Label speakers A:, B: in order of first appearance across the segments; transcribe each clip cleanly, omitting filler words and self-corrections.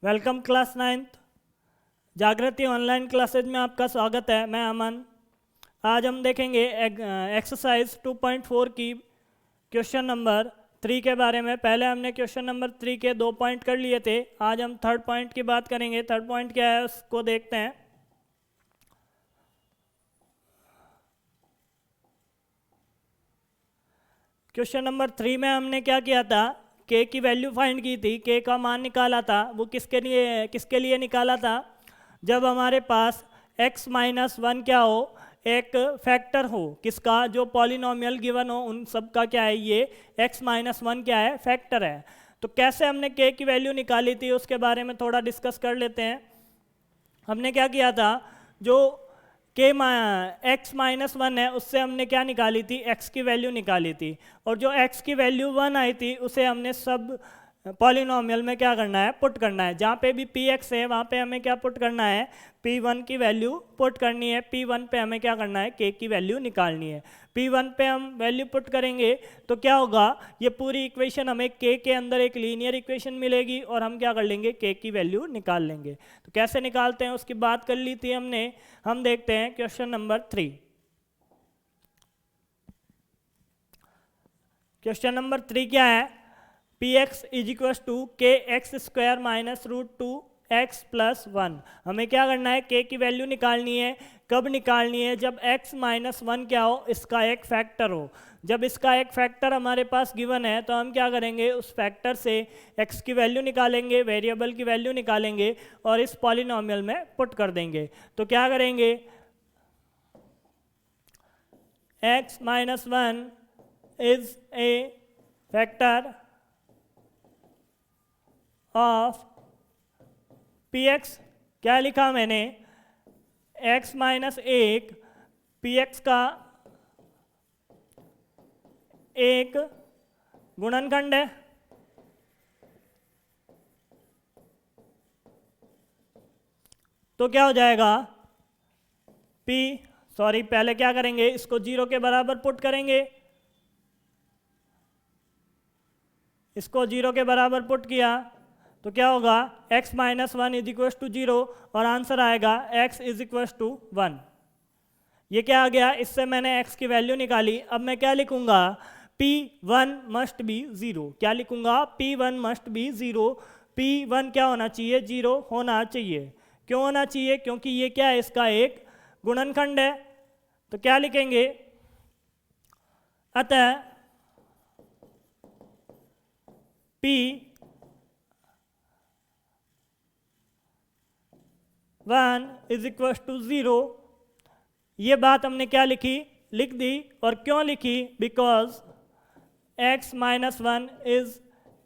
A: Welcome class 9th जागृति online classes में आपका स्वागत है। मैं अमन। आज हम देखेंगे एक्सरसाइज 2.4 की क्वेश्चन नंबर 3 के बारे में। पहले हमने क्वेश्चन नंबर 3 के 2 पॉइंट कर लिए थे। आज हम थर्ड पॉइंट की बात करेंगे। थर्ड पॉइंट क्या है उसको देखते हैं। क्वेश्चन नंबर 3 में हमने क्या किया था, के की वैल्यू फाइंड की थी, के का मान निकाला था। वो किसके लिए निकाला था, जब हमारे पास x-1 क्या हो, एक फैक्टर हो, किसका, जो पॉलिनोमियल गिवन हो उन सब का क्या है, ये x-1 क्या है, फैक्टर है। तो कैसे हमने के की वैल्यू निकाली थी उसके बारे में थोड़ा डिस्कस कर लेते हैं। हमने क्या किया था, जो के x-1 है उससे हमने क्या निकाली थी, x की वैल्यू निकाली थी। और जो x की वैल्यू 1 आई थी उसे हमने सब पॉलिनोमियल में क्या करना है, पुट करना है। जहाँ पे भी px है वहाँ पे हमें क्या पुट करना है, p1 की वैल्यू पुट करनी है। p1 पे हमें क्या करना है, k की वैल्यू निकालनी है। p1 पे हम वैल्यू पुट करेंगे तो क्या होगा, ये पूरी इक्वेशन हमें k के अंदर एक लीनियर इक्वेशन मिलेगी और हम क्या कर लेंगे, k की वैल्यू निकाल लेंगे। तो कैसे निकालते हैं उसकी बात कर ली थी हमने। हम देखते हैं क्वेश्चन नंबर 3। क्वेश्चन नंबर 3 क्या है, px is equal to k x square minus root two x plus 1। हमें क्या करना है, k की वैल्यू निकालनी है। कब निकालनी है, जब x-1 क्या हो, इसका एक फैक्टर हो। जब इसका एक फैक्टर हमारे पास गिवन है तो हम क्या करेंगे, उस फैक्टर से x की वैल्यू निकालेंगे, वेरिएबल की वैल्यू निकालेंगे और इस पॉलिनोमियल में पुट कर देंगे। तो क्या करेंगे, x-1 is a factor of px। क्या लिखा मैंने, x-1 px का एक गुणनखंड है। तो क्या हो जाएगा, पहले क्या करेंगे, इसको 0 के बराबर पुट करेंगे। इसको 0 के बराबर पुट किया तो क्या होगा, x-1 इज इक्वल टू 0 और आंसर आएगा x इज इक्वल टू 1। ये क्या आ गया, इससे मैंने x की वैल्यू निकाली। अब मैं क्या लिखूंगा, p1 मस्ट बी 0। क्या लिखूंगा, p1 मस्ट बी 0। p1 क्या होना चाहिए, 0 होना चाहिए। क्यों होना चाहिए, क्योंकि ये क्या है, इसका एक गुणनखंड है। तो क्या लिखेंगे, अतः p1 इज इक्वल टू 0। ये बात हमने क्या लिखी, लिख दी। और क्यों लिखी, because x-1 is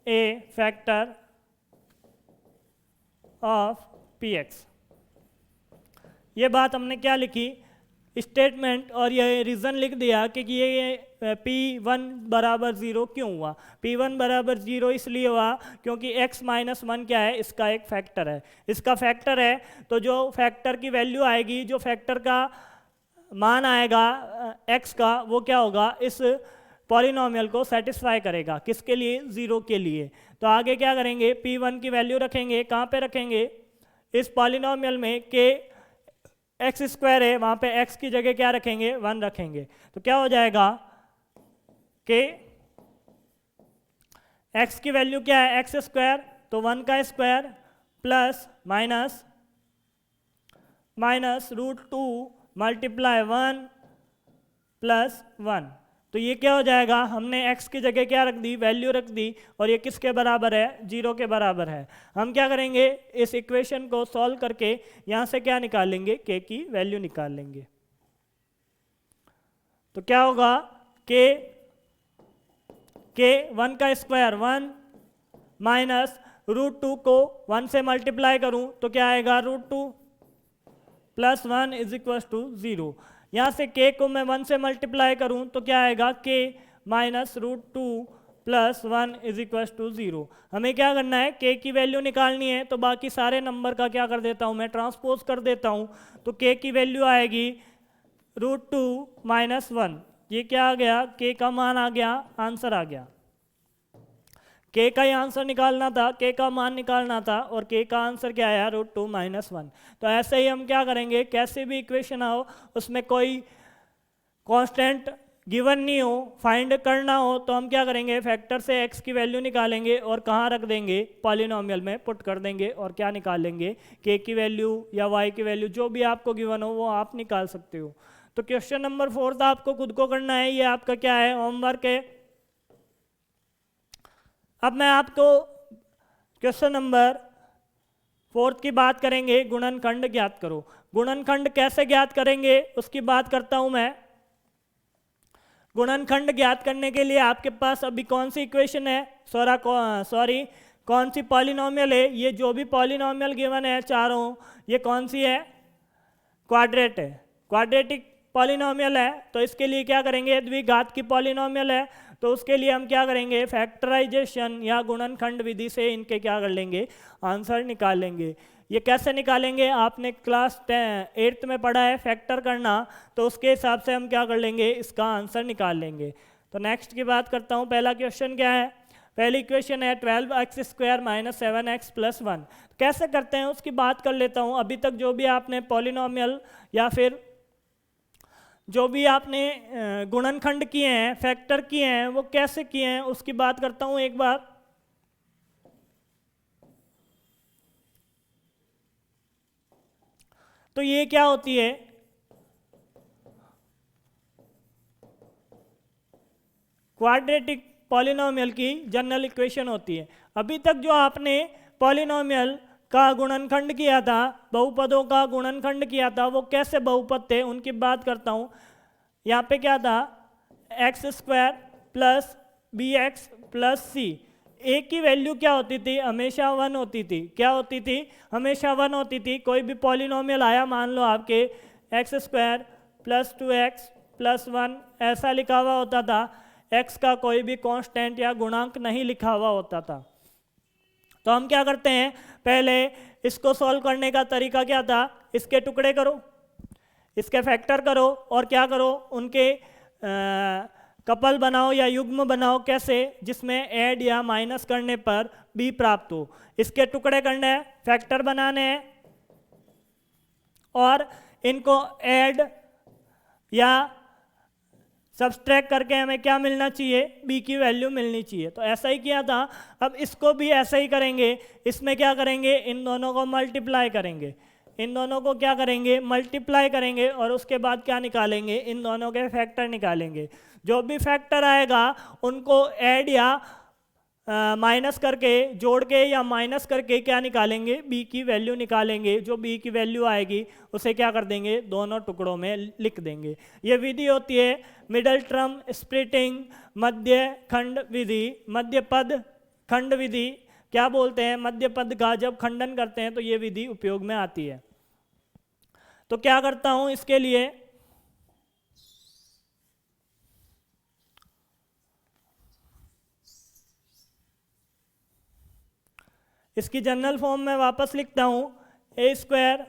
A: a factor of px। ये बात हमने क्या लिखी, स्टेटमेंट, और ये रीज़न लिख दिया कि ये p1 बराबर 0 क्यों हुआ। p1 बराबर 0 इसलिए हुआ क्योंकि x-1 क्या है, इसका एक फैक्टर है। इसका फैक्टर है तो जो फैक्टर की वैल्यू आएगी, जो फैक्टर का मान आएगा x का, वो क्या होगा, इस पॉलिनोमियल को सेटिस्फाई करेगा। किसके लिए, 0 के लिए। तो आगे क्या करेंगे, p1 की वैल्यू रखेंगे। कहाँ पे रखेंगे, इस पॉलिनोमियल में के एक्स स्क्वायर है, वहाँ पे x की जगह क्या रखेंगे, 1 रखेंगे। तो क्या हो जाएगा, के x की वैल्यू क्या है, एक्स स्क्वायर, तो 1 का square plus minus root 2 multiply 1 plus 1। तो ये क्या हो जाएगा, हमने x की जगह क्या रख दी, वैल्यू रख दी, और ये किसके बराबर है, 0 के बराबर है। हम क्या करेंगे, इस इक्वेशन को सॉल्व करके यहाँ से क्या निकालेंगे, k की वैल्यू निकाल लेंगे। तो क्या होगा, k 1 का स्क्वायर 1 माइनस रूट 2 को 1 से मल्टीप्लाई करूं तो क्या आएगा, root 2 plus 1 is equal to 0। यहाँ से k को मैं 1 से मल्टीप्लाई करूं तो क्या आएगा, k minus root 2 plus 1 is equal to 0। हमें क्या करना है, k की वैल्यू निकालनी है। तो बाकी सारे नंबर का क्या कर देता हूँ, मैं ट्रांसपोज कर देता हूँ। तो k की वैल्यू आएगी रूट 2 माइनस 1। ये क्या आ गया, k का मान आ गया, आंसर आ गया। के का ही आंसर निकालना था, के का मान निकालना था, और के का आंसर क्या आया √2 - 1। तो ऐसे ही हम क्या करेंगे, कैसे भी इक्वेशन आओ उसमें कोई कांस्टेंट गिवन नहीं हो, फाइंड करना हो, तो हम क्या करेंगे, फैक्टर से x की वैल्यू निकालेंगे और कहाँ रख देंगे, पॉलिनोमियल में पुट कर देंगे, और क्या निकाल लेंगे, k की वैल्यू या y की वैल्यू जो भी आपको गिवन हो वो आप निकाल सकते हो। तो क्वेश्चन नंबर 4 आपको खुद को करना है, ये आपका क्या है, होमवर्क है। अब मैं आपको क्वेश्चन नंबर 4 की बात करेंगे, गुणनखंड ज्ञात करो। गुणनखंड कैसे ज्ञात करेंगे उसकी बात करता हूं मैं। गुणनखंड ज्ञात करने के लिए आपके पास अभी कौन सी इक्वेशन है, कौन सी पॉलिनोमियल है, ये जो भी पॉलिनोमियल गिवन है चारों, ये कौन सी है, क्वाड्रेट है, क्वाड्रेटिक पॉलिनोमियल है। तो इसके लिए क्या करेंगे, द्विघात की पॉलिनोमियल है, तो उसके लिए हम क्या करेंगे, फैक्टराइजेशन या गुणनखंड विधि से इनके क्या कर लेंगे, आंसर निकाल लेंगे। ये कैसे निकालेंगे, आपने क्लास 8th में पढ़ा है फैक्टर करना, तो उसके हिसाब से हम क्या कर लेंगे, इसका आंसर निकाल लेंगे। तो नेक्स्ट की बात करता हूँ। पहला क्वेश्चन क्या है, पहली इक्वेशन है 12x² - 7x + 1। कैसे करते हैं उसकी बात कर लेता हूँ। अभी तक जो भी आपने पॉलिनोमियल या फिर जो भी आपने गुणनखंड किए हैं, फैक्टर किए हैं, वो कैसे किए हैं उसकी बात करता हूँ एक बार। तो ये क्या होती है, क्वाड्रेटिक पॉलिनोमियल की जनरल इक्वेशन होती है। अभी तक जो आपने पॉलिनोमियल का गुणनखंड किया था, बहुपदों का गुणनखंड किया था, वो कैसे बहुपद थे उनकी बात करता हूँ। यहाँ पे क्या था, x² + bx + c। a की वैल्यू क्या होती थी, हमेशा 1 होती थी। क्या होती थी, हमेशा 1 होती थी। कोई भी पॉलिनोमियल आया, मान लो आपके x² + 2x + 1 ऐसा लिखा हुआ होता था, x का कोई भी कांस्टेंट या गुणांक नहीं लिखा हुआ होता था। तो हम क्या करते हैं, पहले इसको सॉल्व करने का तरीका क्या था, इसके टुकड़े करो, इसके फैक्टर करो, और क्या करो, उनके कपल बनाओ या युग्म बनाओ। कैसे, जिसमें ऐड या माइनस करने पर b प्राप्त हो। इसके टुकड़े करने हैं, फैक्टर बनाने हैं, और इनको ऐड या सब्सट्रैक्ट करके हमें क्या मिलना चाहिए, b की वैल्यू मिलनी चाहिए। तो ऐसा ही किया था, अब इसको भी ऐसा ही करेंगे। इसमें क्या करेंगे, इन दोनों को मल्टीप्लाई करेंगे, इन दोनों को क्या करेंगे, मल्टीप्लाई करेंगे, और उसके बाद क्या निकालेंगे, इन दोनों के फैक्टर निकालेंगे। जो भी फैक्टर आएगा उनको ऐड या माइनस करके, जोड़ के या माइनस करके क्या निकालेंगे, b की वैल्यू निकालेंगे। जो b की वैल्यू आएगी उसे क्या कर देंगे, दोनों टुकड़ों में लिख देंगे। ये विधि होती है मिडल टर्म स्प्लिटिंग, मध्य खंड विधि, मध्य पद खंड विधि क्या बोलते हैं, मध्य पद का जब खंडन करते हैं तो ये विधि उपयोग में आती है। तो क्या करता हूं इसके लिए, इसकी जनरल फॉर्म में वापस लिखता हूँ, a²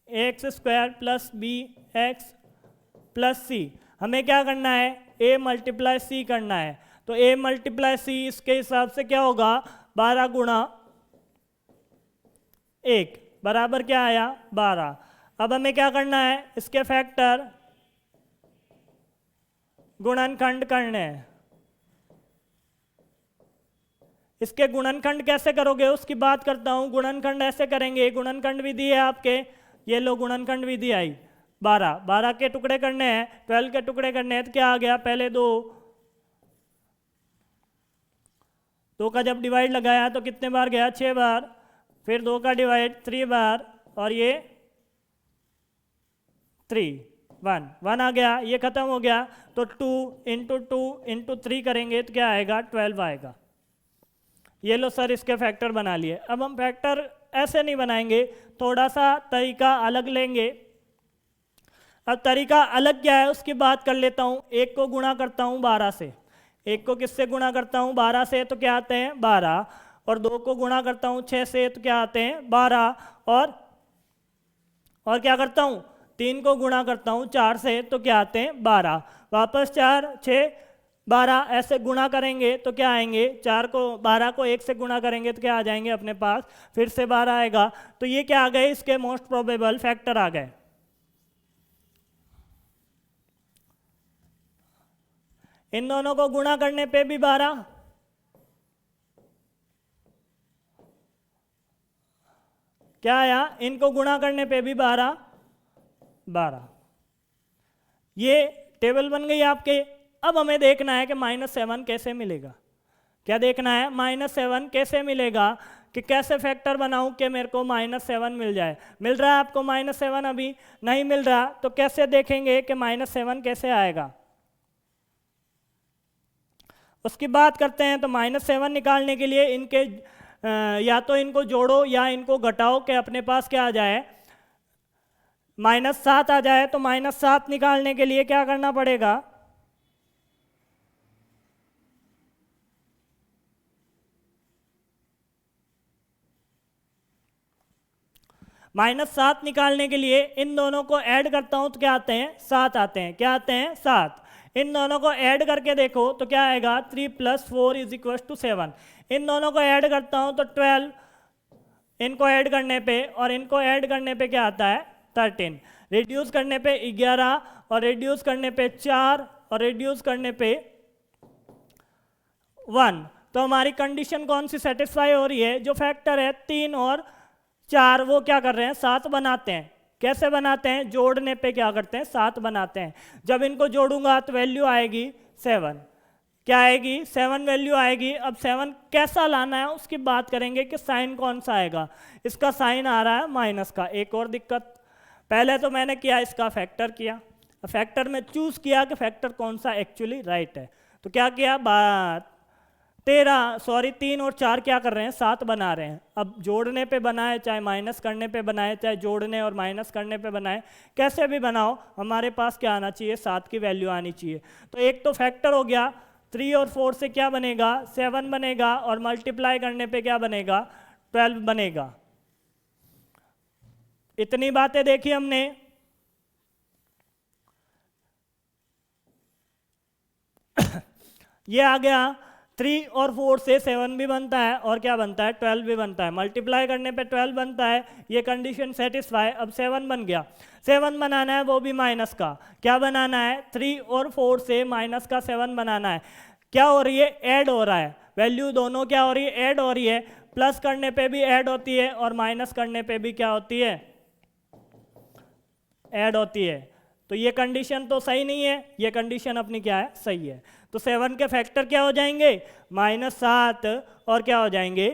A: ax² + bx + c। हमें क्या करना है, a × c करना है। तो a × c इसके हिसाब से क्या होगा, 12 × 1 बराबर क्या आया, 12। अब हमें क्या करना है, इसके फैक्टर गुणनखंड करने हैं। इसके गुणनखंड कैसे करोगे उसकी बात करता हूं। गुणनखंड ऐसे करेंगे, गुणनखंड विधि है आपके, ये लो गुणनखंड विधि आई। 12 के टुकड़े करने हैं, 12 के टुकड़े करने हैं, तो क्या आ गया, पहले 2 का जब डिवाइड लगाया तो कितने बार गया, 6 बार। फिर 2 का डिवाइड 3 बार, और ये 3 1 आ गया, ये खत्म हो गया। तो 2 × 2 × 3 करेंगे तो क्या आएगा, 12 आएगा। ये लो सर इसके फैक्टर बना लिए। अब हम फैक्टर ऐसे नहीं बनाएंगे, थोड़ा सा तरीका अलग लेंगे। अब तरीका अलग क्या है उसकी बात कर लेता हूँ। 1 को गुणा करता हूँ 12 से, 1 को किससे गुणा करता हूँ, 12 से, तो क्या आते हैं 12। और 2 को गुणा करता हूँ 6 से, तो क्या आते हैं 12। और क्या करता हूँ, 3 को गुणा करता हूँ 4 से, तो क्या आते हैं 12। वापस 4 6 12 ऐसे गुणा करेंगे तो क्या आएंगे, 12 को 1 से गुणा करेंगे तो क्या आ जाएंगे अपने पास, फिर से 12 आएगा। तो ये क्या आ गए, इसके मोस्ट प्रोबेबल फैक्टर आ गए। इन दोनों को गुणा करने पे भी 12, क्या आया, इनको गुणा करने पे भी 12, 12। ये टेबल बन गई आपके। अब हमें देखना है कि -7 कैसे मिलेगा। क्या देखना है, -7 कैसे मिलेगा, कि कैसे फैक्टर बनाऊं कि मेरे को -7 मिल जाए। मिल रहा है आपको -7? अभी नहीं मिल रहा, तो कैसे देखेंगे कि -7 कैसे आएगा, उसकी बात करते हैं। तो -7 निकालने के लिए इनके या तो इनको जोड़ो या इनको घटाओ कि अपने पास क्या आ जाए, -7 आ जाए। तो -7 निकालने के लिए क्या करना पड़ेगा, -7 निकालने के लिए इन दोनों को ऐड करता हूं तो क्या आते हैं, 7 आते हैं। क्या आते हैं, 7। इन दोनों को ऐड करके देखो तो क्या आएगा, 3 + 4 = 7। इन दोनों को ऐड करता हूं तो 12, इनको ऐड करने पे और इनको ऐड करने पे क्या आता है, 13। रिड्यूस करने पे 11 और रिड्यूस करने पे 4 और रिड्यूस करने पे 1। तो हमारी कंडीशन कौन सी सेटिस्फाई हो रही है, जो फैक्टर है 3 और 4 वो क्या कर रहे हैं, 7 बनाते हैं। कैसे बनाते हैं, जोड़ने पे क्या करते हैं, 7 बनाते हैं। जब इनको जोड़ूंगा तो वैल्यू आएगी 7। क्या आएगी, 7 वैल्यू आएगी। अब 7 कैसा लाना है उसकी बात करेंगे कि साइन कौन सा आएगा। इसका साइन आ रहा है माइनस का। एक और दिक्कत, पहले तो मैंने किया इसका फैक्टर किया, फैक्टर में चूज किया कि फैक्टर कौन सा एक्चुअली राइट है। तो क्या किया, 3 और 4 क्या कर रहे हैं, 7 बना रहे हैं। अब जोड़ने पे बनाए चाहे माइनस करने पे बनाए, चाहे जोड़ने और माइनस करने पे बनाए, कैसे भी बनाओ हमारे पास क्या आना चाहिए, 7 की वैल्यू आनी चाहिए। तो एक तो फैक्टर हो गया, 3 और 4 से क्या बनेगा, 7 बनेगा और मल्टीप्लाई करने पे क्या बनेगा, 12 बनेगा। इतनी बातें देखी हमने। ये आ गया, 3 और 4 से 7 भी बनता है और क्या बनता है, 12 भी बनता है। मल्टीप्लाई करने पे 12 बनता है, ये कंडीशन सेटिस्फाई। अब 7 बन गया, 7 बनाना है वो भी माइनस का। क्या बनाना है, 3 और 4 से माइनस का 7 बनाना है। क्या हो रही है, ऐड हो रहा है, वैल्यू दोनों क्या हो रही है, ऐड हो रही है। प्लस करने पे भी ऐड होती है और माइनस करने पे भी क्या होती है, ऐड होती है। तो ये कंडीशन तो सही नहीं है, ये कंडीशन अपनी क्या है, सही है। तो 7 के फैक्टर क्या हो जाएंगे, -7 और क्या हो जाएंगे,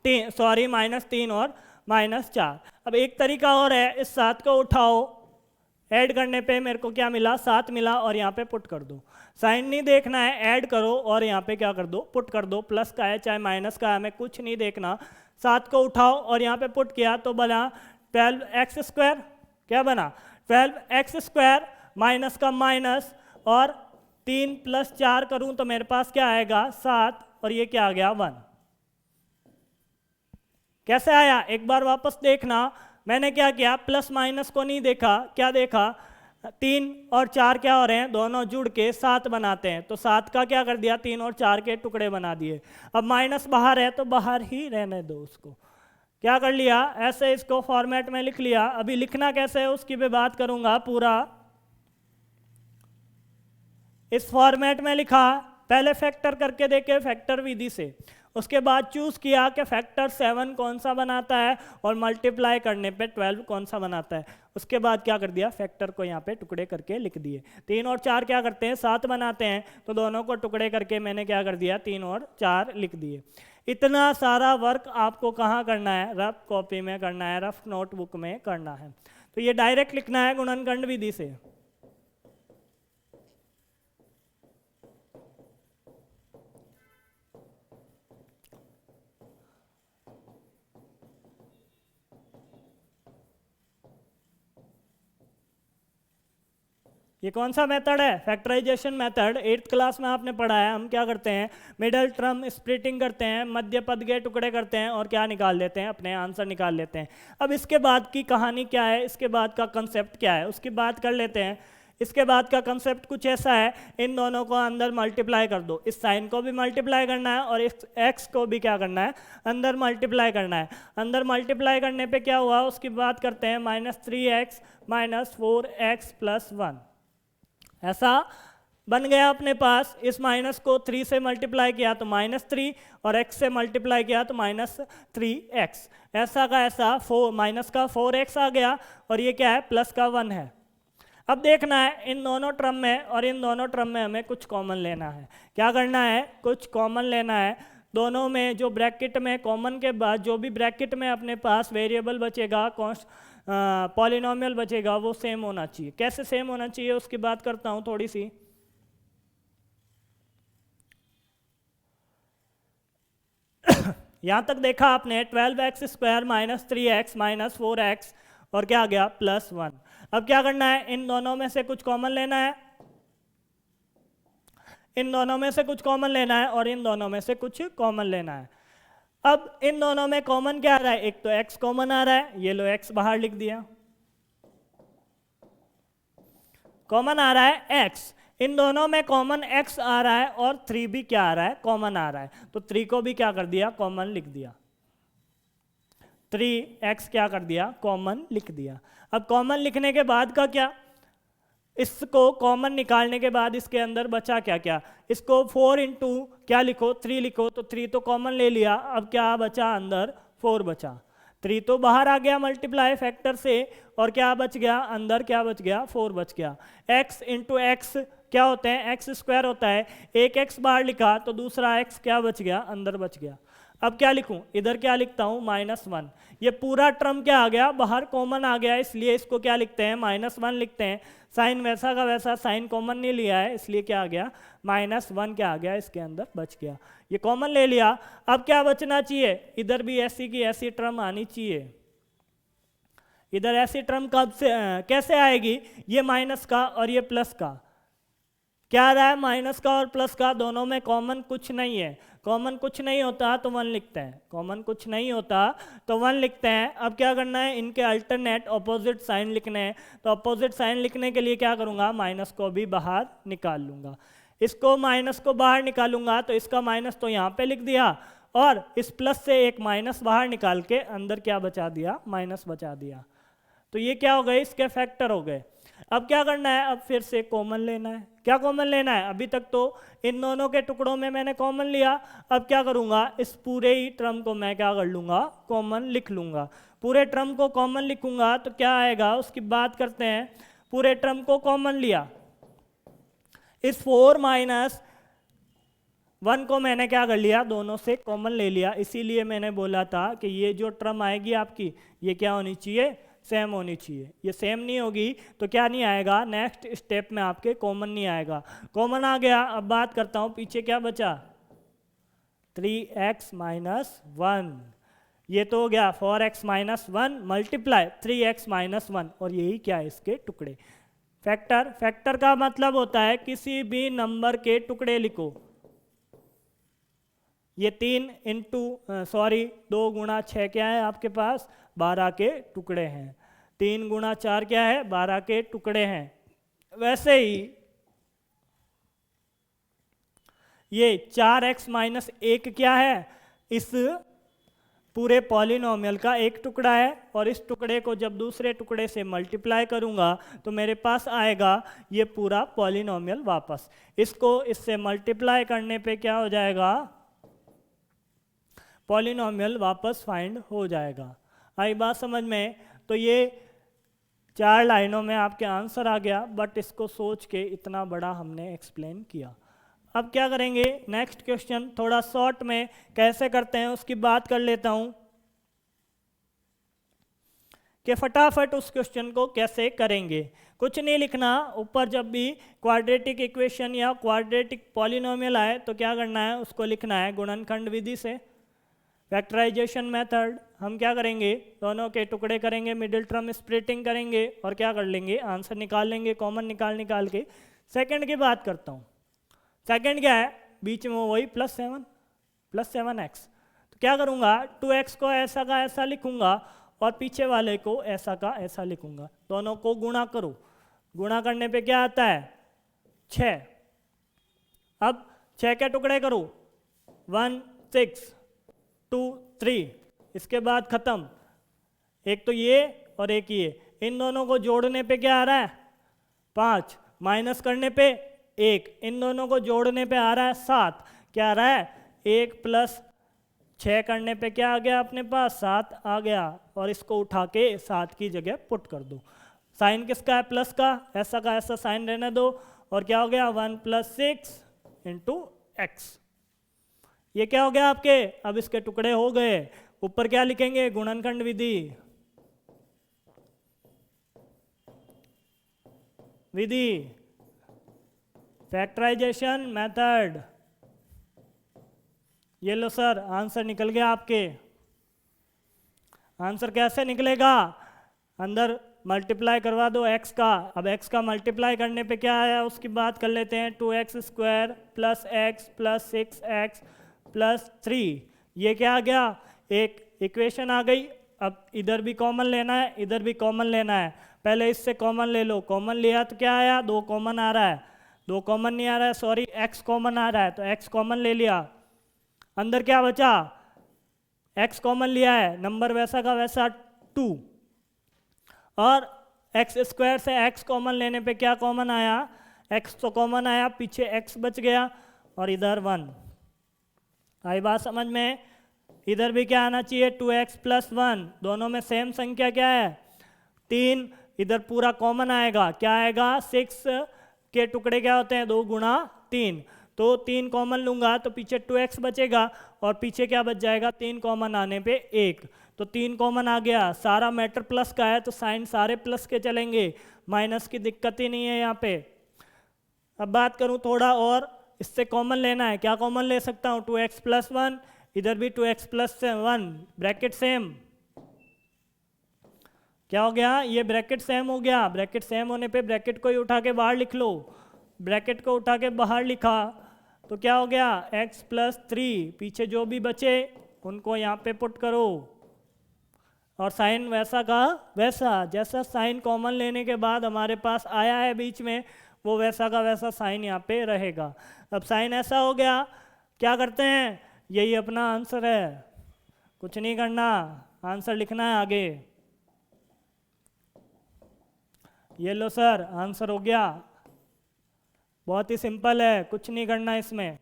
A: -3 और -4। अब एक तरीका और है, इस 7 को उठाओ, ऐड करने पे मेरे को क्या मिला, 7 मिला और यहाँ पे पुट कर दो। साइन नहीं देखना है, ऐड करो और यहाँ पे क्या कर दो, पुट कर दो। प्लस का है चाहे माइनस का है, हमें कुछ नहीं देखना। 7 को उठाओ और यहाँ पे पुट किया तो बना 12x²। क्या बना, 12x² माइनस का माइनस और 3 + 4 करूं तो मेरे पास क्या आएगा, 7 और ये क्या आ गया, 1। कैसे आया, एक बार वापस देखना। मैंने क्या किया, प्लस माइनस को नहीं देखा, क्या देखा, 3 और 4 क्या हो रहे हैं, दोनों जुड़ के 7 बनाते हैं। तो 7 का क्या कर दिया, 3 और 4 के टुकड़े बना दिए। अब माइनस बाहर है तो बाहर ही रहने दो उसको। क्या कर लिया, ऐसे इसको फॉर्मेट में लिख लिया। अभी लिखना कैसे है उसकी भी बात करूंगा पूरा। इस फॉर्मेट में लिखा, पहले फैक्टर करके देखे फैक्टर विधि से, उसके बाद चूज किया कि फैक्टर 7 कौन सा बनाता है और मल्टीप्लाई करने पे 12 कौन सा बनाता है। उसके बाद क्या कर दिया, फैक्टर को यहाँ पे टुकड़े करके लिख दिए। 3 और 4 क्या करते हैं, 7 बनाते हैं, तो दोनों को टुकड़े करके मैंने क्या कर दिया, 3 और 4 लिख दिए। इतना सारा वर्क आपको कहाँ करना है, रफ कॉपी में करना है, रफ नोटबुक में करना है। तो ये डायरेक्ट लिखना है गुणनखंड विधि से। ये कौन सा मेथड है, फैक्टराइजेशन मेथड। 8th क्लास में आपने पढ़ा है। हम क्या करते हैं, मिडल टर्म स्प्लिटिंग करते हैं, मध्य पद के टुकड़े करते हैं और क्या निकाल लेते हैं, अपने आंसर निकाल लेते हैं। अब इसके बाद की कहानी क्या है, इसके बाद का कंसेप्ट क्या है, उसकी बात कर लेते हैं। इसके बाद का कंसेप्ट कुछ ऐसा है, इन दोनों को अंदर मल्टीप्लाई कर दो, इस साइन को भी मल्टीप्लाई करना है और इस एक्स को भी क्या करना है, अंदर मल्टीप्लाई करना है। अंदर मल्टीप्लाई करने पे क्या हुआ उसकी बात करते हैं, -3x - 4x + 1 ऐसा बन गया अपने पास। इस माइनस को 3 से मल्टीप्लाई किया तो -3 और x से मल्टीप्लाई किया तो -3x, ऐसा का ऐसा माइनस का 4x आ गया और ये क्या है, प्लस का 1 है। अब देखना है इन दोनों टर्म में और इन दोनों टर्म में हमें कुछ कॉमन लेना है। क्या करना है, कुछ कॉमन लेना है। दोनों में जो ब्रैकेट में कॉमन के बाद जो भी ब्रैकेट में अपने पास वेरिएबल बचेगा, पॉलिनोमियल बचेगा, वो सेम होना चाहिए। कैसे सेम होना चाहिए उसकी बात करता हूँ थोड़ी सी। यहाँ तक देखा आपने 12x² - 3x - 4x और क्या आ गया, +1। अब क्या करना है, इन दोनों में से कुछ कॉमन लेना है, इन दोनों में से कुछ कॉमन लेना है और इन दोनों में से कुछ कॉमन लेना है। अब इन दोनों में कॉमन क्या आ रहा है, एक तो x कॉमन आ रहा है, ये लो x बाहर लिख दिया, कॉमन आ रहा है x। इन दोनों में कॉमन x आ रहा है और 3 भी क्या आ रहा है, कॉमन आ रहा है, तो 3 को भी क्या कर दिया, कॉमन लिख दिया। 3x क्या कर दिया, कॉमन लिख दिया। अब कॉमन लिखने के बाद का क्या, इसको कॉमन निकालने के बाद इसके अंदर बचा क्या क्या, इसको 4 इंटू क्या लिखो, 3 लिखो, तो 3 तो कॉमन ले लिया। अब क्या बचा, अंदर 4 बचा। 3 तो बाहर आ गया मल्टीप्लाई फैक्टर से और क्या बच गया, अंदर क्या बच गया, 4 बच गया। x इंटू एक्स क्या होते हैं, x² होता है। एक x बाहर लिखा तो दूसरा x क्या बच गया, अंदर बच गया। अब क्या लिखूं, इधर क्या लिखता हूं, -1। ये पूरा टर्म क्या आ गया, बाहर कॉमन आ गया, इसलिए इसको क्या लिखते हैं, -1 लिखते हैं। साइन वैसा का वैसा, साइन कॉमन नहीं लिया है, इसलिए क्या आ गया, -1 क्या आ गया, इसके अंदर बच गया। ये कॉमन ले लिया। अब क्या बचना चाहिए, इधर भी ऐसी की ऐसी टर्म आनी चाहिए। इधर ऐसी टर्म कब से कैसे आएगी, ये माइनस का और ये प्लस का, क्या आ रहा है, माइनस का और प्लस का, दोनों में कॉमन कुछ नहीं है। कॉमन कुछ नहीं होता तो 1 लिखते हैं, कॉमन कुछ नहीं होता तो 1 लिखते हैं। अब क्या करना है, इनके अल्टरनेट ऑपोजिट साइन लिखने हैं, तो ऑपोजिट साइन लिखने के लिए क्या करूँगा, माइनस को भी बाहर निकाल लूँगा। इसको माइनस को बाहर निकालूंगा तो इसका माइनस तो यहाँ पे लिख दिया और इस प्लस से एक माइनस बाहर निकाल के अंदर क्या बचा दिया, माइनस बचा दिया। तो ये क्या हो गए, इसके फैक्टर हो गए। अब क्या करना है, अब फिर से कॉमन लेना है। क्या कॉमन लेना है, अभी तक तो इन दोनों के टुकड़ों में मैंने कॉमन लिया। अब क्या करूँगा, इस पूरे ही टर्म को मैं क्या कर लूँगा, कॉमन लिख लूँगा। पूरे टर्म को कॉमन लिखूँगा तो क्या आएगा उसकी बात करते हैं। पूरे टर्म को कॉमन लिया, इस 4 - 1 को मैंने क्या कर लिया, दोनों से कॉमन ले लिया। इसीलिए मैंने बोला था कि ये जो टर्म आएगी आपकी, ये क्या होनी चाहिए, सेम होनी चाहिए। ये सेम नहीं होगी तो क्या नहीं आएगा, नेक्स्ट स्टेप में आपके कॉमन नहीं आएगा। कॉमन आ गया। अब बात करता हूँ पीछे क्या बचा, 3x - 1, ये तो हो गया 4x - 1 मल्टीप्लाई 3x - 1 और यही क्या है, इसके टुकड़े। फैक्टर, फैक्टर का मतलब होता है किसी भी नंबर के टुकड़े लिखो। ये 2 गुणा 6 क्या है आपके पास, 12 के टुकड़े हैं। 3 गुणा 4 क्या है, 12 के टुकड़े हैं। वैसे ही ये 4x - 1 क्या है, इस पूरे पॉलिनोमियल का एक टुकड़ा है और इस टुकड़े को जब दूसरे टुकड़े से मल्टीप्लाई करूंगा तो मेरे पास आएगा ये पूरा पॉलिनोमियल वापस। इसको इससे मल्टीप्लाई करने पे क्या हो जाएगा, पॉलिनोमियल वापस फाइंड हो जाएगा। आई बात समझ में। तो ये 4 लाइनों में आपके आंसर आ गया, बट इसको सोच के इतना बड़ा हमने एक्सप्लेन किया। अब क्या करेंगे, नेक्स्ट क्वेश्चन थोड़ा शॉर्ट में कैसे करते हैं उसकी बात कर लेता हूं कि फटाफट उस क्वेश्चन को कैसे करेंगे। कुछ नहीं लिखना, ऊपर जब भी क्वाड्रेटिक इक्वेशन या क्वाड्रेटिक पॉलिनोमियल आए तो क्या करना है, उसको लिखना है गुणनखंड विधि से। फैक्टराइजेशन मेथड हम क्या करेंगे, दोनों के टुकड़े करेंगे, मिडिल टर्म स्प्लिटिंग करेंगे और क्या कर लेंगे, आंसर निकाल लेंगे, कॉमन निकाल के। सेकंड की बात करता हूँ। सेकंड क्या है, बीच में वही +7x। तो क्या करूँगा, 2x को ऐसा का ऐसा लिखूँगा और पीछे वाले को ऐसा का ऐसा लिखूँगा। दोनों को गुणा करो, गुणा करने पे क्या आता है 6। अब 6 के टुकड़े करो 1 6 2 3, इसके बाद ख़त्म। एक तो ये और एक ये, इन दोनों को जोड़ने पे क्या आ रहा है 5, माइनस करने पे 1, इन दोनों को जोड़ने पे आ रहा है 7। क्या आ रहा है 1 + 6 करने पे क्या आ गया अपने पास 7 आ गया, और इसको उठा के 7 की जगह पुट कर दो। साइन किसका है प्लस का, ऐसा का ऐसा साइन रहने दो, और क्या हो गया 1 + 6 × x। ये क्या हो गया आपके, अब इसके टुकड़े हो गए। ऊपर क्या लिखेंगे गुणनखंड विधि, फैक्टराइजेशन मेथड। ये लो सर आंसर निकल गया आपके। आंसर कैसे निकलेगा, अंदर मल्टीप्लाई करवा दो x का। अब x का मल्टीप्लाई करने पे क्या आया उसकी बात कर लेते हैं, 2x² + x + 6x + 3। ये क्या आ गया, एक इक्वेशन आ गई। अब इधर भी कॉमन लेना है, इधर भी कॉमन लेना है। पहले इससे कॉमन ले लो, कॉमन लिया तो क्या आया 2 कॉमन आ रहा है, 2 कॉमन नहीं आ रहा है सॉरी, x कॉमन आ रहा है, तो x कॉमन ले लिया। अंदर क्या बचा, x कॉमन लिया है, नंबर वैसा का वैसा 2, और x² से x कॉमन लेने पे क्या कॉमन आया, x तो कॉमन आया, पीछे x बच गया, और इधर 1। आई बात समझ में। इधर भी क्या आना चाहिए 2x + 1, दोनों में सेम संख्या क्या है 3। इधर पूरा कॉमन आएगा, क्या आएगा 6 के टुकड़े क्या होते हैं 2 × 3, तो 3 कॉमन लूँगा तो पीछे 2x बचेगा, और पीछे क्या बच जाएगा 3 कॉमन आने पे 1, तो 3 कॉमन आ गया। सारा मैटर प्लस का है तो साइन सारे प्लस के चलेंगे, माइनस की दिक्कत ही नहीं है यहाँ पे। अब बात करूँ थोड़ा और, इससे कॉमन लेना है, क्या कॉमन ले सकता हूँ 2x + 1, इधर भी 2x + 1, ब्रैकेट सेम। क्या हो गया, ये ब्रैकेट सेम हो गया। ब्रैकेट सेम होने पे ब्रैकेट को ही उठा के बाहर लिख लो, ब्रैकेट को उठा के बाहर लिखा तो क्या हो गया x + 3, पीछे जो भी बचे उनको यहाँ पे पुट करो, और साइन वैसा का वैसा, जैसा साइन कॉमन लेने के बाद हमारे पास आया है बीच में, वो वैसा का वैसा साइन यहाँ पे रहेगा। अब साइन ऐसा हो गया, क्या करते हैं, यही अपना आंसर है, कुछ नहीं करना, आंसर लिखना है आगे। ये लो सर आंसर हो गया, बहुत ही सिंपल है, कुछ नहीं करना इसमें।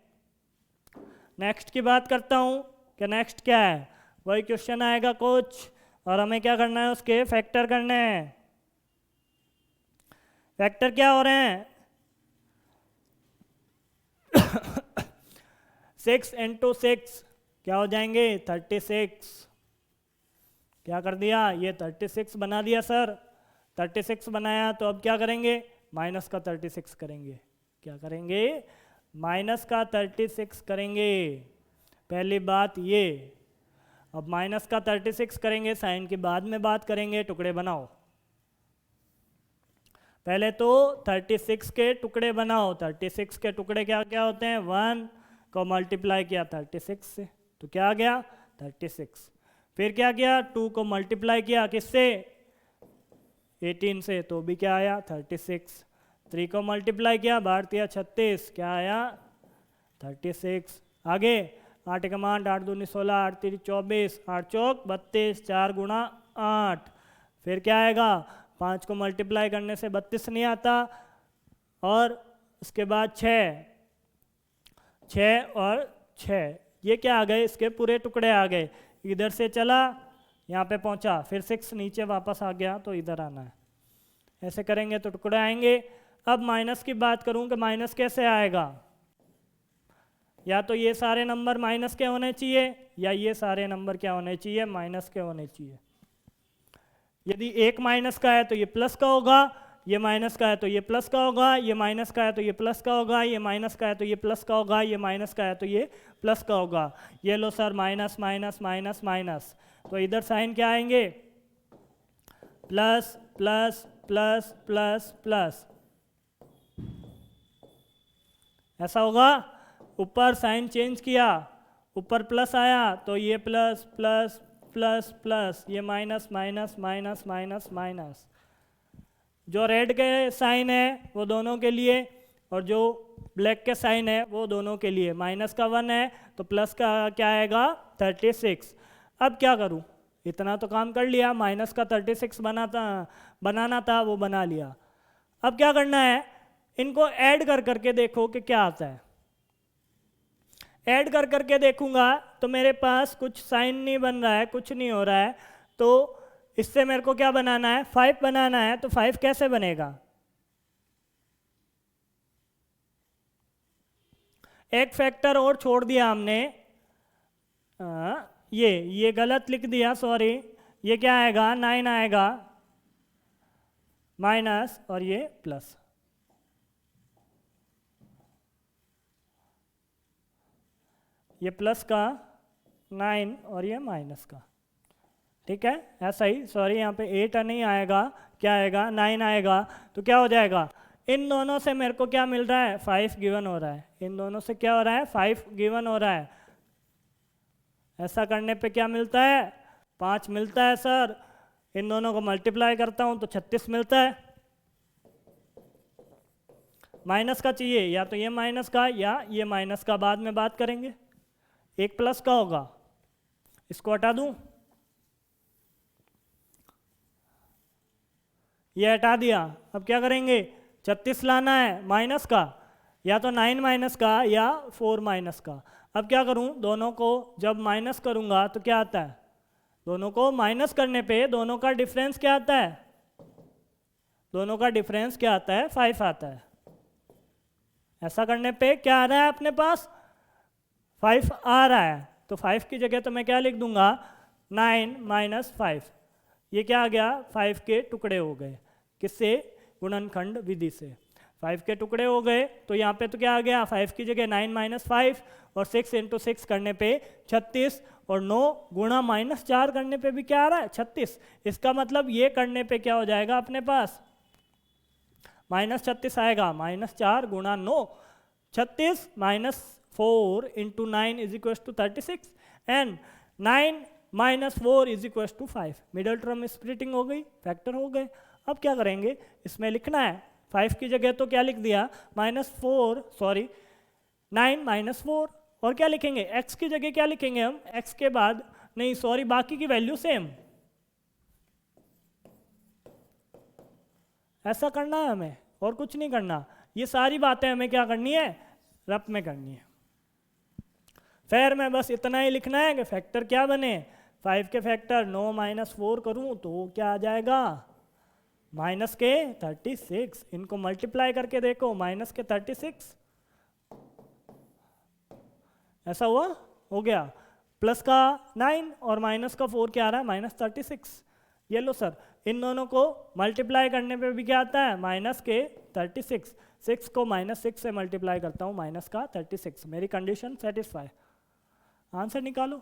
A: नेक्स्ट की बात करता हूँ कि नेक्स्ट क्या है, वही क्वेश्चन आएगा कुछ, और हमें क्या करना है उसके फैक्टर करने हैं। फैक्टर क्या हो रहे हैं 6 × 6 क्या हो जाएंगे 36। क्या कर दिया, ये 36 बना दिया सर, 36 बनाया, तो अब क्या करेंगे माइनस का 36 करेंगे। क्या करेंगे माइनस का 36 करेंगे, पहली बात ये। अब माइनस का 36 करेंगे, साइन के बाद में बात करेंगे, टुकड़े बनाओ। पहले तो 36 के टुकड़े बनाओ। 36 के टुकड़े क्या क्या होते हैं, 1 को मल्टीप्लाई किया 36 से तो क्या आ गया 36, फिर क्या किया 2 को मल्टीप्लाई किया किससे 18 से, तो भी क्या आया 36। 3 को मल्टीप्लाई किया भारतीय 36, क्या आया 36। आगे 8 का मान 8 दूनी 16, 8 3 24, 8 चौक 32, 4 × 8, फिर क्या आएगा 5 को मल्टीप्लाई करने से 32 नहीं आता, और उसके बाद 6 और 6, ये क्या आ गए इसके पूरे टुकड़े आ गए। इधर से चला यहाँ पे पहुँचा, फिर 6 नीचे वापस आ गया, तो इधर आना है। ऐसे करेंगे तो टुकड़े आएंगे। अब माइनस की बात करूँ कि माइनस कैसे आएगा, या तो ये सारे नंबर माइनस के होने चाहिए, या ये सारे नंबर क्या होने चाहिए माइनस के होने चाहिए। यदि एक माइनस का है तो ये प्लस का होगा, ये माइनस का है तो ये प्लस का होगा, ये माइनस का है तो ये प्लस का होगा, ये माइनस का है तो ये प्लस का होगा, ये माइनस का है तो ये प्लस का होगा। ये लो sir minus minus minus minus, तो इधर साइन क्या आएंगे plus plus plus plus plus, ऐसा होगा। ऊपर साइन चेंज किया, ऊपर प्लस आया तो ये प्लस प्लस प्लस प्लस, ये minus minus minus minus minus, जो रेड के साइन है वो दोनों के लिए, और जो ब्लैक के साइन है वो दोनों के लिए। माइनस का 1 है तो प्लस का क्या आएगा 36। अब क्या करूं, इतना तो काम कर लिया, माइनस का 36 बनाना था वो बना लिया। अब क्या करना है, इनको ऐड कर करके देखो कि क्या आता है। ऐड कर करके देखूंगा तो मेरे पास कुछ साइन नहीं बन रहा है, कुछ नहीं हो रहा है, तो इससे मेरे को क्या बनाना है 5 बनाना है। तो 5 कैसे बनेगा, एक फैक्टर और छोड़ दिया हमने, ये गलत लिख दिया, सॉरी। ये क्या आएगा 9 आएगा माइनस और ये प्लस। ये प्लस का 9 और ये माइनस का, ठीक है ऐसा ही। सॉरी यहाँ पे 8 नहीं आएगा, क्या आएगा 9 आएगा। तो क्या हो जाएगा, इन दोनों से मेरे को क्या मिल रहा है 5 गिवन हो रहा है, इन दोनों से क्या हो रहा है 5 गिवन हो रहा है। ऐसा करने पे क्या मिलता है 5 मिलता है सर। इन दोनों को मल्टीप्लाई करता हूँ तो 36 मिलता है। माइनस का चाहिए, या तो ये माइनस का या ये माइनस का, बाद में बात करेंगे। एक प्लस का होगा, इसको हटा दूं, ये हटा दिया। अब क्या करेंगे 36 लाना है माइनस का, या तो 9 माइनस का या 4 माइनस का। अब क्या करूं, दोनों को जब माइनस करूंगा तो क्या आता है, दोनों को माइनस करने पे दोनों का डिफरेंस क्या आता है, दोनों का डिफरेंस क्या आता है 5 आता है। ऐसा करने पे क्या आ रहा है अपने पास 5 आ रहा है। तो 5 की जगह तो मैं क्या लिख दूंगा 9 माइनस 5। ये क्या आ गया 5 के टुकड़े हो गए, किससे, गुणनखंड विधि से। 5 के टुकड़े हो गए तो यहाँ पे तो क्या आ गया 5 की जगह 9 माइनस 5, और 6 इंटू 6 करने पे 36, और 9 गुणा माइनस 4 करने पे भी क्या आ रहा है 36। इसका मतलब ये करने पे क्या हो जाएगा अपने पास माइनस 36 आएगा। माइनस 4 गुणा 9, 36 minus 4 into 9 is equal to 36, and 9 minus 4 is equal to 5। Middle term splitting हो गई, फैक्टर हो गए। अब क्या करेंगे, इसमें लिखना है 5 की जगह तो क्या लिख दिया -9 माइनस 4, और क्या लिखेंगे x की जगह क्या लिखेंगे हम, x के बाद नहीं सॉरी बाकी की वैल्यू सेम। ऐसा करना है हमें और कुछ नहीं करना। ये सारी बातें हमें क्या करनी है रफ में करनी है। फिर में बस इतना ही लिखना है कि फैक्टर क्या बने, 5 के फैक्टर 9 माइनस 4 करूं तो क्या आ जाएगा माइनस के 36। इनको मल्टीप्लाई करके देखो माइनस के 36, ऐसा हुआ, हो गया। प्लस का 9 और माइनस का 4 क्या आ रहा है -36। ये लो सर, इन दोनों को मल्टीप्लाई करने पे भी क्या आता है माइनस के 36। 6 को -6 से मल्टीप्लाई करता हूँ माइनस का 36, मेरी कंडीशन सेटिस्फाई। आंसर निकालो।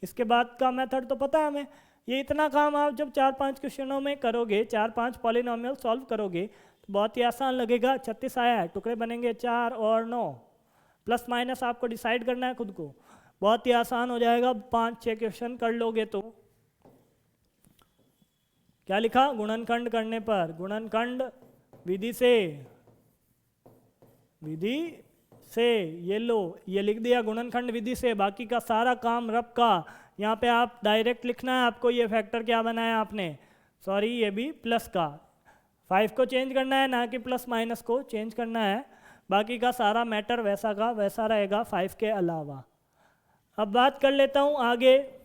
A: इसके बाद का मेथड तो पता है हमें। ये इतना काम आप जब 4-5 क्वेश्चनों में करोगे, 4-5 पॉलिनोमियल सॉल्व करोगे तो बहुत ही आसान लगेगा। 36 आया है, टुकड़े बनेंगे 4 और 9, प्लस माइनस आपको डिसाइड करना है खुद को, बहुत ही आसान हो जाएगा। 5-6 क्वेश्चन कर लोगे तो क्या लिखा, गुणनखंड करने पर, गुणनखंड विधि से, विधि से, ये लो ये लिख दिया गुणनखंड विधि से। बाकी का सारा काम रब का, यहाँ पे आप डायरेक्ट लिखना है आपको। ये फैक्टर क्या बनाया आपने, सॉरी ये भी प्लस का, 5 को चेंज करना है ना कि प्लस माइनस को चेंज करना है। बाकी का सारा मैटर वैसा का वैसा रहेगा 5 के अलावा। अब बात कर लेता हूँ आगे।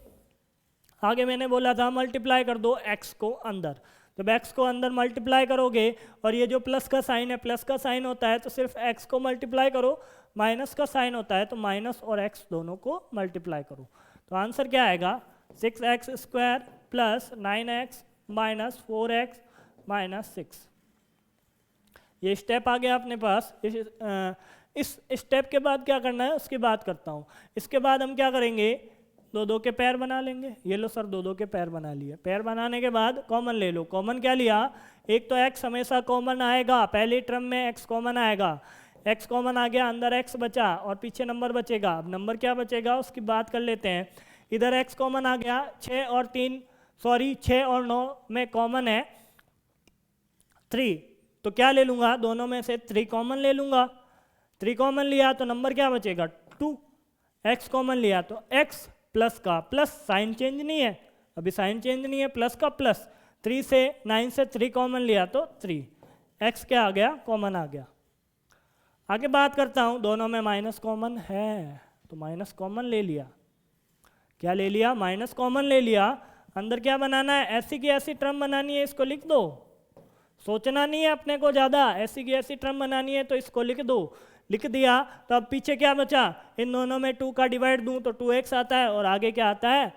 A: आगे मैंने बोला था मल्टीप्लाई कर दो x को अंदर। जब x को अंदर मल्टीप्लाई करोगे और ये जो प्लस का साइन है, प्लस का साइन होता है तो सिर्फ x को मल्टीप्लाई करो, माइनस का साइन होता है तो माइनस और x दोनों को मल्टीप्लाई करो। तो आंसर क्या आएगा 6x square plus 9x minus 4x minus 6। ये स्टेप आ गया अपने पास। इस स्टेप के बाद क्या करना है उसकी बात करता हूँ। इसके बाद हम क्या करेंगे, 2-2 के पैर बना लेंगे। ये लो सर 2-2 के पैर बना लिए। पैर बनाने के बाद कॉमन ले लो। कॉमन क्या लिया, एक तो x हमेशा कॉमन आएगा, पहली टर्म में x कॉमन आएगा। x कॉमन आ गया, अंदर x बचा और पीछे नंबर बचेगा। अब नंबर क्या बचेगा उसकी बात कर लेते हैं। इधर x कॉमन आ गया, 6 और 9 में कॉमन है 3, तो क्या ले लूँगा, दोनों में से 3 कॉमन ले लूँगा। 3 कॉमन लिया तो नंबर क्या बचेगा 2। x कॉमन लिया तो x प्लस का प्लस, साइन चेंज नहीं है, अभी साइन चेंज नहीं है, प्लस का प्लस, 3 से 9 से 3 कॉमन लिया तो 3, x क्या आ गया, कॉमन आ गया। आगे बात करता हूँ, दोनों में माइनस कॉमन है तो माइनस कॉमन ले लिया। क्या ले लिया, माइनस कॉमन ले लिया। अंदर क्या बनाना है, ऐसी की ऐसी टर्म बनानी है, इसको लिख दो, सोचना नहीं है अपने को ज़्यादा, ऐसी की ऐसी टर्म बनानी है तो इसको लिख दो। लिख दिया तो अब पीछे क्या बचा, इन दोनों में 2 का डिवाइड दूं तो 2x आता है और आगे क्या आता है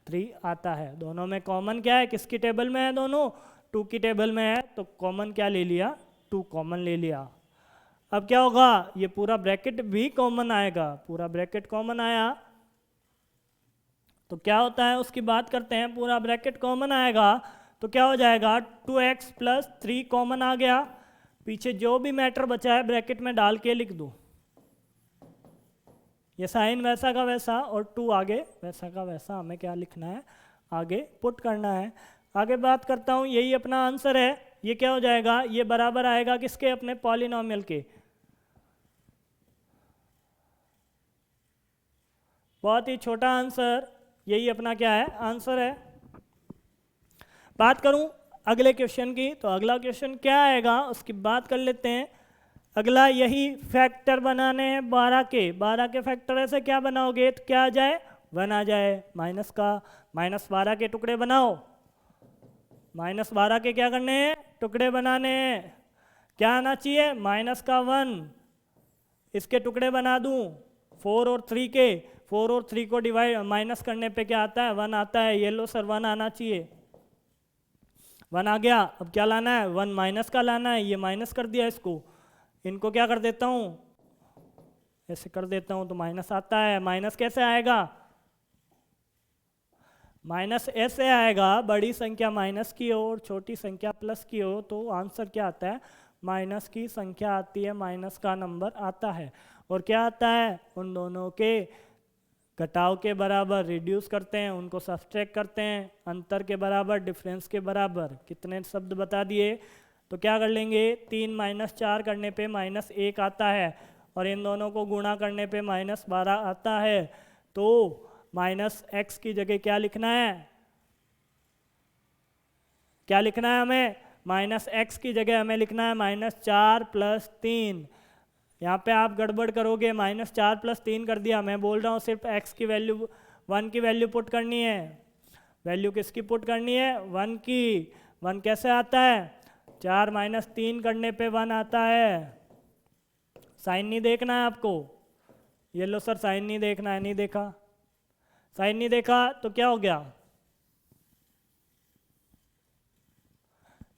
A: 3 आता है। दोनों में कॉमन क्या है, किसकी टेबल में है, दोनों 2 की टेबल में है, तो कॉमन क्या ले लिया, 2 कॉमन ले लिया। अब क्या होगा, ये पूरा ब्रैकेट भी कॉमन आएगा, पूरा ब्रैकेट कॉमन आया तो क्या होता है उसकी बात करते हैं। पूरा ब्रैकेट कॉमन आएगा तो क्या हो जाएगा, 2x प्लस 3 कॉमन आ गया। पीछे जो भी मैटर बचा है ब्रैकेट में डाल के लिख दो, ये साइन वैसा का वैसा और 2 आगे वैसा का वैसा, हमें क्या लिखना है, आगे पुट करना है। आगे बात करता हूँ, यही अपना आंसर है। ये क्या हो जाएगा, ये बराबर आएगा किसके, अपने पॉलिनोमियल के। बहुत ही छोटा आंसर, यही अपना क्या है, आंसर है। बात करूं अगले क्वेश्चन की, तो अगला क्वेश्चन क्या आएगा उसकी बात कर लेते हैं। अगला यही फैक्टर बनाने हैं 12 के। 12 के फैक्टर ऐसे क्या बनाओगे तो क्या आ जाए, 1 आ जाए। माइनस का, -12 के टुकड़े बनाओ, -12 के क्या करने हैं, टुकड़े बनाने हैं। क्या आना चाहिए, माइनस का 1, इसके टुकड़े बना दूं 4 और 3 के। 4 और 3 को डिवाइड माइनस करने पे क्या आता है, 1 आता है। ये लो सर 1 आना चाहिए, 1 आ गया। अब क्या लाना है, 1 माइनस का लाना है, ये माइनस कर दिया इसको। इनको क्या कर देता हूँ, ऐसे कर देता हूँ तो माइनस आता है। माइनस कैसे आएगा, माइनस ऐसे आएगा, बड़ी संख्या माइनस की हो और छोटी संख्या प्लस की हो तो आंसर क्या आता है, माइनस की संख्या आती है, माइनस का नंबर आता है। और क्या आता है, उन दोनों के घटाव के बराबर रिड्यूस करते हैं, उनको सब्सट्रैक्ट करते हैं, अंतर के बराबर डिफरेंस के बराबर। कितने शब्द बता दिए, तो क्या कर लेंगे, 3 - 4 करने पे -1 आता है और इन दोनों को गुणा करने पे -12 आता है। तो -x की जगह क्या लिखना है, क्या लिखना है हमें, -x की जगह हमें लिखना है -4 + 3। यहाँ पे आप गड़बड़ करोगे, -4 + 3 कर दिया। मैं बोल रहा हूँ सिर्फ x की वैल्यू 1 की वैल्यू पुट करनी है। वैल्यू किसकी पुट करनी है, 1 की। 1 कैसे आता है, 4 - 3 करने पे 1 आता है। साइन नहीं देखना है आपको, ये लो सर साइन नहीं देखना है, नहीं देखा, साइन नहीं देखा तो क्या हो गया,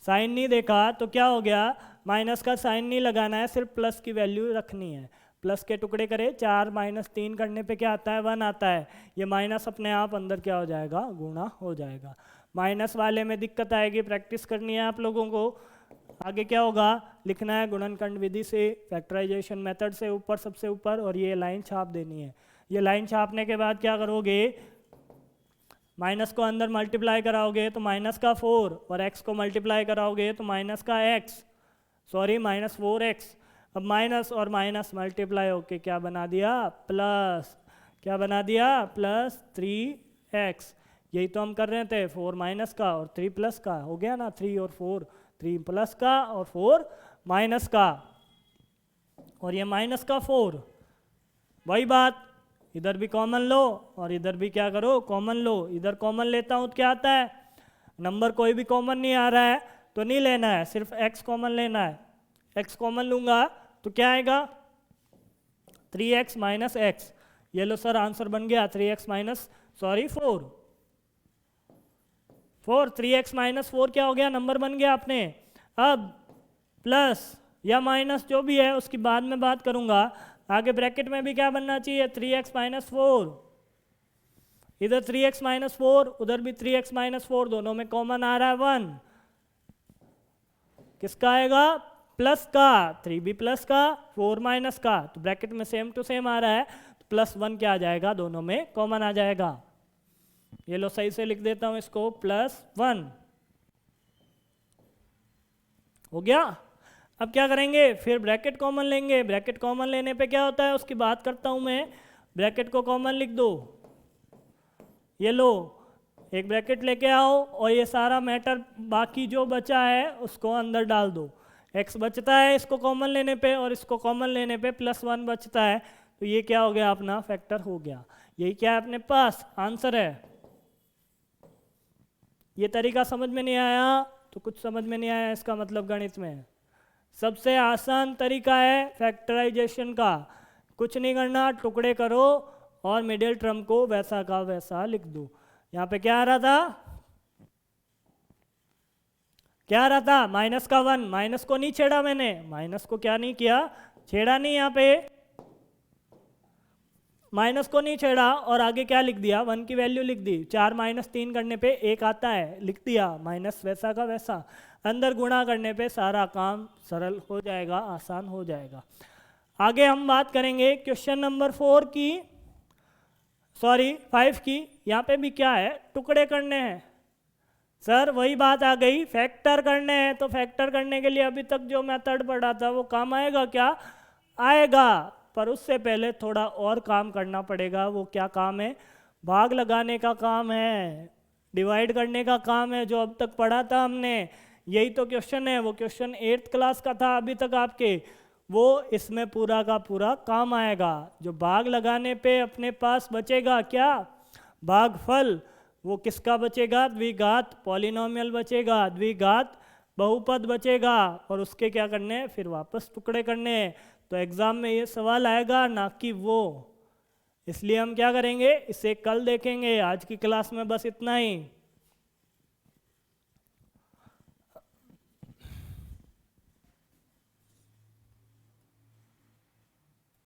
A: साइन नहीं देखा तो क्या हो गया, माइनस का साइन नहीं लगाना है, सिर्फ प्लस की वैल्यू रखनी है। प्लस के टुकड़े करे, 4 - 3 करने पे क्या आता है, 1 आता है। ये माइनस अपने आप अंदर क्या हो जाएगा, गुणा हो जाएगा। माइनस वाले में दिक्कत आएगी, प्रैक्टिस करनी है आप लोगों को। आगे क्या होगा, लिखना है गुणनखंड विधि से, फैक्टराइजेशन मेथड से, ऊपर सबसे ऊपर, और ये लाइन छाप देनी है। ये लाइन छापने के बाद क्या करोगे, माइनस को अंदर मल्टीप्लाई कराओगे तो माइनस का 4 और x को मल्टीप्लाई कराओगे तो माइनस का x, सॉरी -4x। अब माइनस और माइनस मल्टीप्लाई होके क्या बना दिया, प्लस। क्या बना दिया, +3x। यही तो हम कर रहे थे, 4 माइनस का और 3 प्लस का, हो गया ना, 3 और 4, 3 प्लस का और 4 माइनस का, और ये माइनस का 4। वही बात, इधर भी कॉमन लो और इधर भी क्या करो, कॉमन लो। इधर कॉमन लेता हूँ तो क्या आता है, नंबर कोई भी कॉमन नहीं आ रहा है तो नहीं लेना है, सिर्फ x कॉमन लेना है। x कॉमन लूँगा तो क्या आएगा, 3x - x। ये लो सर आंसर बन गया, 3x सॉरी 4, 3x - 4 क्या हो गया, नंबर बन गया अपने। अब प्लस या माइनस जो भी है उसकी बाद में बात करूँगा। आगे ब्रैकेट में भी क्या बनना चाहिए, 3x - 4। इधर 3x - 4, उधर भी 3x - 4, दोनों में कॉमन आ रहा है 1। किसका आएगा, प्लस का, 3 भी प्लस का, 4 माइनस का, तो ब्रैकेट में सेम टू सेम आ रहा है तो +1 क्या आ जाएगा, दोनों में कॉमन आ जाएगा। ये लो सही से लिख देता हूं इसको, +1। हो गया। अब क्या करेंगे, फिर ब्रैकेट कॉमन लेंगे। ब्रैकेट कॉमन लेने पे क्या होता है उसकी बात करता हूँ मैं। ब्रैकेट को कॉमन लिख दो, ये लो, एक ब्रैकेट लेके आओ और ये सारा मैटर बाकी जो बचा है उसको अंदर डाल दो। x बचता है इसको कॉमन लेने पे और इसको कॉमन लेने पे +1 बचता है, तो ये क्या हो गया, अपना फैक्टर हो गया। यही क्या है अपने पास आंसर है। ये तरीका समझ में नहीं आया तो कुछ समझ में नहीं आया इसका मतलब गणित में। सबसे आसान तरीका है फैक्टराइजेशन का, कुछ नहीं करना, टुकड़े करो और मिडिल टर्म को वैसा का वैसा लिख दो। यहाँ पे क्या आ रहा था, क्या आ रहा था, -1। माइनस को नहीं छेड़ा मैंने, माइनस को क्या नहीं किया, छेड़ा नहीं, यहाँ पे माइनस को नहीं छेड़ा और आगे क्या लिख दिया, 1 की वैल्यू लिख दी। 4 - 3 करने पे 1 आता है, लिख दिया, माइनस वैसा का वैसा। अंदर गुणा करने पे सारा काम सरल हो जाएगा, आसान हो जाएगा। आगे हम बात करेंगे क्वेश्चन नंबर 5 की। यहाँ पे भी क्या है, टुकड़े करने हैं। सर वही बात आ गई, फैक्टर करने हैं, तो फैक्टर करने के लिए अभी तक जो मेथड पढ़ा था वो काम आएगा क्या, आएगा, पर उससे पहले थोड़ा और काम करना पड़ेगा। वो क्या काम है, भाग लगाने का काम है, डिवाइड करने का काम है, जो अब तक पढ़ा था हमने। यही तो क्वेश्चन है, वो क्वेश्चन 8th क्लास का था अभी तक आपके, वो इसमें पूरा का पूरा काम आएगा। जो भाग लगाने पे अपने पास बचेगा क्या, भागफल, वो किसका बचेगा, द्विघात पॉलिनोमियल बचेगा, द्विघात बहुपद बचेगा, और उसके क्या करने हैं, फिर वापस टुकड़े करने हैं। तो एग्ज़ाम में ये सवाल आएगा, ना कि वो। इसलिए हम क्या करेंगे, इसे कल देखेंगे। आज की क्लास में बस इतना ही।